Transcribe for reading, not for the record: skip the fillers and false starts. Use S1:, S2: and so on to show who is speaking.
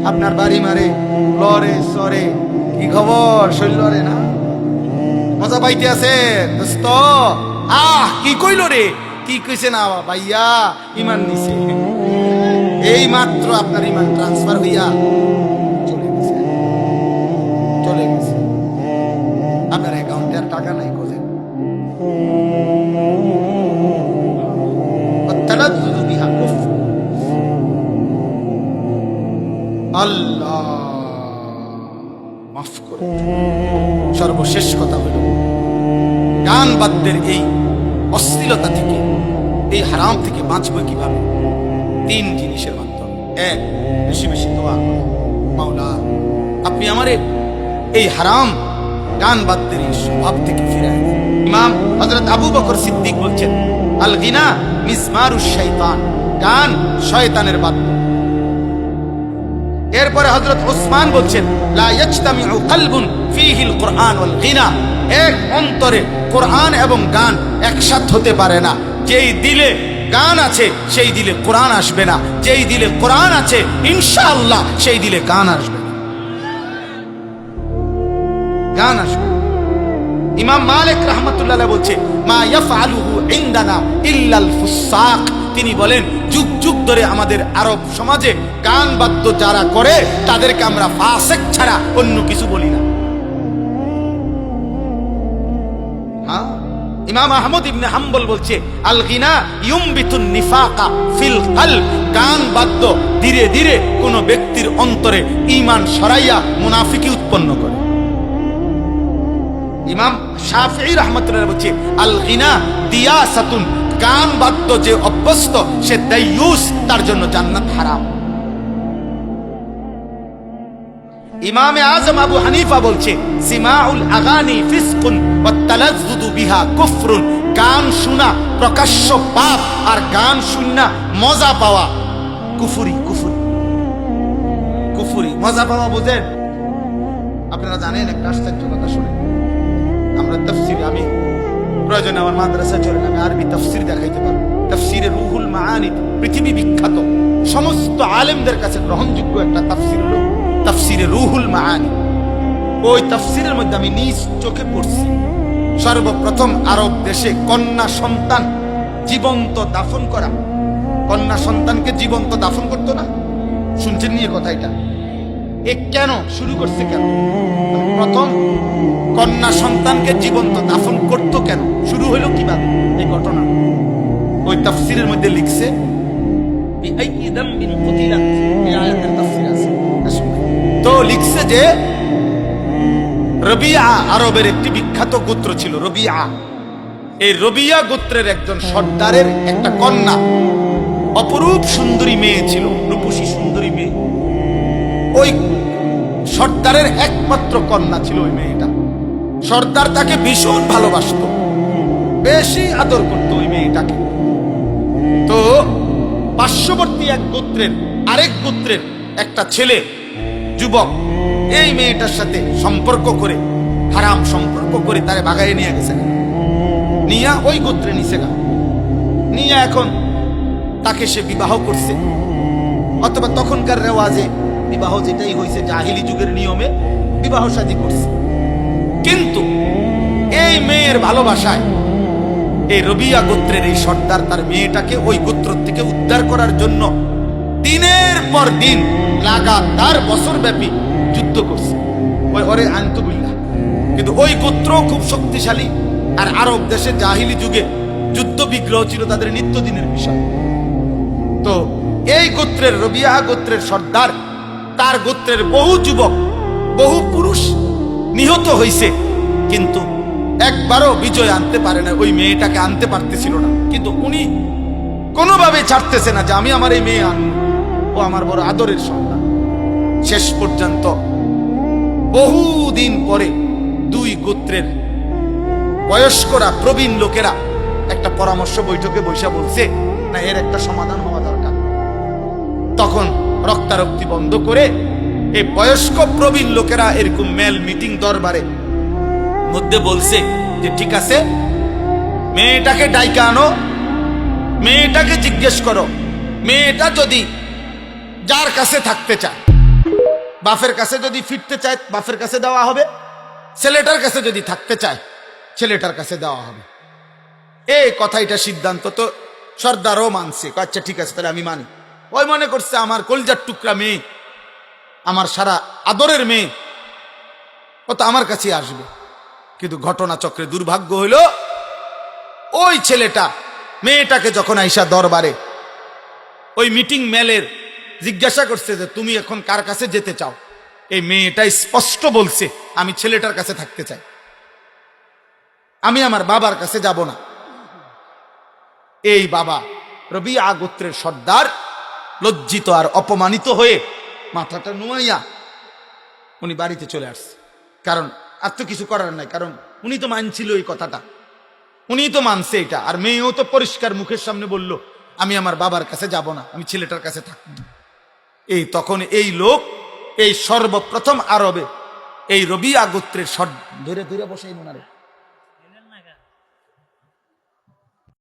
S1: আপনার বাড়ি মারে, লরে সরে, কি খবর? শৈলরে না মজা পাইতে আছে দোস্ত? কি কইল রে? কি কইছে না ভাইয়া? ইমান নিছে। এই মাত্র আপনার ইমান ট্রান্সফার হইয়া চলে গেছে, চলে গেছে। আপনার অ্যাকাউন্টে আর টাকা নাই, খোঁজেন। আল্লাহ মাফ করে। সর্বশেষ কথা হলো, গান বাদ্যের এই অশ্লীলতা থেকে, এই হারাম থেকে বাঁচবো কিভাবে? 3 জিনিসের মাধ্যমে। 1, বেশি বেশি দোয়া। মাওলা, আপনি আমারে এই হারাম গান বাদ্যের এই স্বভাব থেকে ফিরায় দেন। ইমাম হযরত আবু বকর সিদ্দিক বলছেন, আল গিনা মিজমারুশ শাইতান, গান শয়তানের বাদ্য। এরপরে হযরত ওসমান বলছেন, লা ইয়াজতামিউ কলবুন ফীহিল কুরআন ওয়াল গিনা, এক অন্তরে কোরআন এবং গান একসাথে হতে পারে না। যেই দিলে গান আছে সেই দিলে কোরআন আসবে না, যেই দিলে কোরআন আছে ইনশাআল্লাহ সেই দিলে গান আসবে না, গান আসবে। ইমাম মালিক রাহমাতুল্লাহ আলাইহি বলছে, মা ইয়াফআলুহু ইনদানা ইল্লাল ফুসাক, তিনি বলেন যুগ যুগ ধরে আমাদের আরব সমাজে গান বাদ্য যারা করে তাদেরকে আমরা ফাসিক ছাড়া অন্য কিছু বলি না। ইমাম আহমদ ইবনে হাম্বল বলছে, আল গিনা ইউমবিতুন নিফাকা ফিল কলব, গান বাদ্য ধীরে ধীরে কোন ব্যক্তির অন্তরে ঈমান সরাইয়া মুনাফিকি উৎপন্ন করে। ইমাম শাফিঈ রাহমাতুল্লাহ বলছে, আল গিনা দিয়াসাতুন, গান বাদ্য যে অভ্যস্ত সে দাইয়ুস, তার জন্য জান্নাত হারাম। ইমামে আজম আবু হানিফা বলছে, সিমাউল আগানি ফিসকুন ওয়াত তালাজ্জুদু বিহা কুফরুন, গান শোনা প্রকাশ্য পাপ, আর গান শুননা মজা পাওয়া কুফরি। কুফরি কুফরি মজা পাওয়া বুঝেন? আপনারা জানেন একটা আশ্চর্য কথা শুনে, আমরা তাফসীরে, আমি প্রয়োজনে আমার মাদ্রাসায় চলেন, আমি আরবি তাফসীর দেখাইতে পারবো। তাফসীরে রুহুল মাআনি পৃথিবী বিখ্যাত, সমস্ত আলেমদের কাছে গ্রহণযোগ্য একটা তাফসীর হলো তাফসীরে রুহুল মাআনি। ওই তাফসীরের মধ্যে আমি নিজ চোখে পড়ছি, সর্বপ্রথম আরব দেশে কন্যা সন্তান জীবন্ত দাফন করা, কন্যা সন্তানকে জীবন্ত দাফন করতো না, শুনছেন নিয়ে কথা? এটা কেন শুরু করছে? কেন প্রথম কন্যা সন্তানকে জীবন্ত দাফন করতো? কেন শুরু হইল কিভাবে এই ঘটনা? ওই তাফসীরের মধ্যে লিখছে, তো লিখছে যে রবিয়া আরবের একটি বিখ্যাত গোত্র ছিল, রবিয়া। এই রবিয়া গোত্রের একজন সর্দারের একটা কন্যা, অপরূপ সুন্দরী মেয়ে ছিল, রূপসী সুন্দরী মেয়ে। ওই সর্দারের একমাত্র কন্যা ছিল ওই মেয়েটা। সর্দার তাকে ভীষণ ভালোবাসতো, বেশি আদর করতো ওই মেয়েটাকে। তো পার্শ্ববর্তী এক গোত্রের, আরেক গোত্রের একটা ছেলে, যুবক, এই মেয়েটার সাথে সম্পর্ক করে, হারাম সম্পর্ক করে তারে ভাগাইয়ে নিয়ে গেছে, নিয়ে ওই গোত্রে নিছে গা, নিয়ে এখন তাকে সে বিবাহ করছে, অথবা তখনকার রেওয়াজে বিবাহ যেটাই হয়েছে জাহিলি যুগের নিয়মে বিবাহ শাদী করছে। কিন্তু এই মেয়ের ভালোবাসায় এই রবিয়া গোত্রের এই সর্দার তার মেয়েটাকে ওই গোত্র থেকে উদ্ধার করার জন্য দিনের পর দিন লাগাতার বছরব্যাপী যুদ্ধ করছে। ওই ওরে আনতুবিল্লাহ। কিন্তু ওই গোত্র খুব শক্তিশালী, আর আরব দেশে জাহিলি যুগে যুদ্ধ বিগ্রহ ছিল তাদের নিত্যদিনের বিষয়। তো এই গোত্রের, রবিয়া গোত্রের সর্দার, তার গোত্রের বহু যুবক, বহু পুরুষ নিহত হয়েছে, কিন্তু একবারও বিজয় আনতে পারে না, ওই মেয়েটাকে আনতে পারতেছিল না। কিন্তু উনি কোনোভাবে ছাড়তেছে না যে আমি আমার এই মেয়ে আনবো, ও আমার বড় আদরের সন্তান। শেষ পর্যন্ত বহুদিন পরে দুই গোত্রের বয়স্করা, প্রবীণ লোকেরা একটা পরামর্শ বৈঠকে বসে বলছে, না এর একটা সমাধান হওয়া দরকার। তখন রক্তারক্তি বন্ধ করে এই বয়স্ক প্রবীণ লোকেরা এরকম মেল মিটিং দরবারে মধ্যে বলছে যে ঠিক আছে, মেয়েটাকে ডাইকা আনো, মেয়েটাকে জিজ্ঞেস করো, মেয়েটা যদি যার কাছে থাকতে চায় বাপের কাছে যদি ফিরতে চায় বাপের কাছে দেওয়া হবে, ছেলেটার কাছে যদি থাকতে চায় ছেলেটার কাছে দেওয়া হবে। এই কথাটা সিদ্ধান্ত তো সর্দারও মানছে, আচ্ছা ঠিক আছে তাহলে আমি মানি। ওই মনে করছে আমার কলজার টুকরা মেয়ে, আমার সারা আদরের মেয়ে, ও তো আমার কাছে আসবে। কিন্তু ঘটনা চক্রে দুর্ভাগ্য হইল, ওই ছেলেটা মেয়েটাকে যখন আইসা দরবারে ওই মিটিং মেলের জিজ্ঞাসা করছে যে তুমি এখন কার কাছে যেতে চাও, এই মেয়েটা স্পষ্ট বলছে আমি ছেলেটার কাছে থাকতে চাই, আমি আমার বাবার কাছে যাব না। এই বাবা রবিয়া গোত্রের সর্দার লজ্জিত আর অপমানিত হয়ে মাথাটা নুয়াইয়া উনি বাড়িতে চলে আসছে। কারণ আর তো কিছু করার নাই, কারণ উনি তো মানছিল এই কথাটা, উনি তো মানছে এটা। আর মেয়েও তো পরিষ্কার মুখের সামনে বলল আমি আমার বাবার কাছে যাব না, আমি ছেলেটার কাছে থাকব। এই তখন এই লোক, এই সর্বপ্রথম আরবে এই রবিয়া গোত্রের ধরে ধরে বসে ওনারে